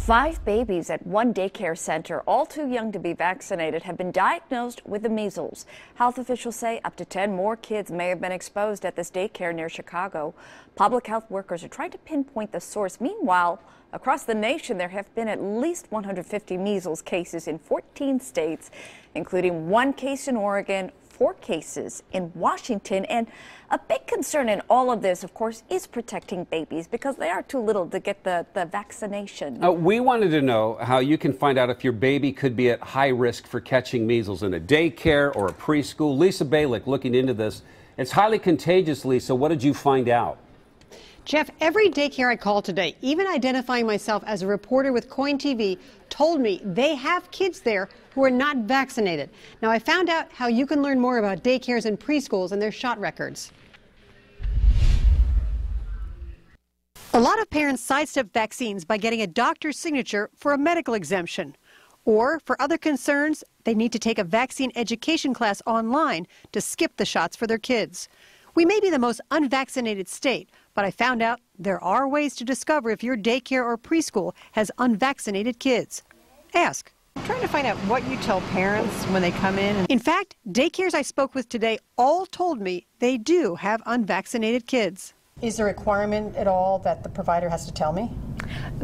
5 babies at one daycare center, all too young to be vaccinated, have been diagnosed with the measles. Health officials say up to 10 more kids may have been exposed at this daycare near Chicago. Public health workers are trying to pinpoint the source. Meanwhile, across the nation, there have been at least 150 measles cases in 14 states, including 1 case in Oregon, 4 cases in Washington. And a big concern in all of this, of course, is protecting babies because they are too little to get the vaccination. We wanted to know how you can find out if your baby could be at high risk for catching measles in a daycare or a preschool. Lisa Balick looking into this. It's highly contagious, Lisa. What did you find out? Jeff, every daycare I called today, even identifying myself as a reporter with Coin TV, told me they have kids there who are not vaccinated. Now, I found out how you can learn more about daycares and preschools and their shot records. A lot of parents sidestep vaccines by getting a doctor's signature for a medical exemption. Or, for other concerns, they need to take a vaccine education class online to skip the shots for their kids. We may be the most unvaccinated state, but I found out there are ways to discover if your daycare or preschool has unvaccinated kids. Ask. I'm trying to find out what you tell parents when they come in. In fact, daycares I spoke with today all told me they do have unvaccinated kids. Is there a requirement at all that the provider has to tell me?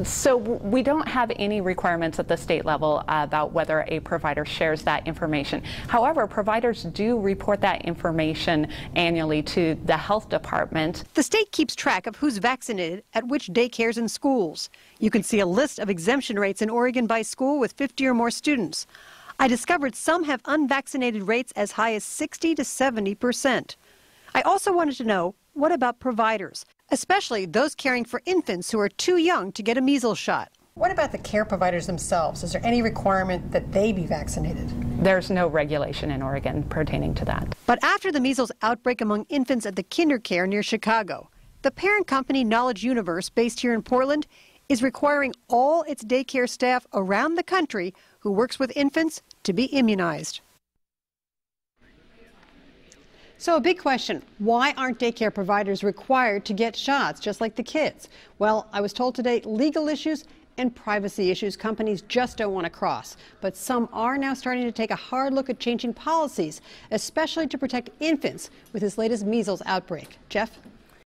So we don't have any requirements at the state level about whether a provider shares that information. However, providers do report that information annually to the health department. The state keeps track of who's vaccinated at which daycares and schools. You can see a list of exemption rates in Oregon by school with 50 or more students. I discovered some have unvaccinated rates as high as 60 to 70%. I also wanted to know, what about providers, especially those caring for infants who are too young to get a measles shot? What about the care providers themselves? Is there any requirement that they be vaccinated? There's no regulation in Oregon pertaining to that. But after the measles outbreak among infants at the KinderCare near Chicago, the parent company Knowledge Universe, based here in Portland, is requiring all its daycare staff around the country who works with infants to be immunized. So a big question, why aren't daycare providers required to get shots just like the kids? Well, I was told today legal issues and privacy issues companies just don't want to cross. But some are now starting to take a hard look at changing policies, especially to protect infants with this latest measles outbreak. Jeff?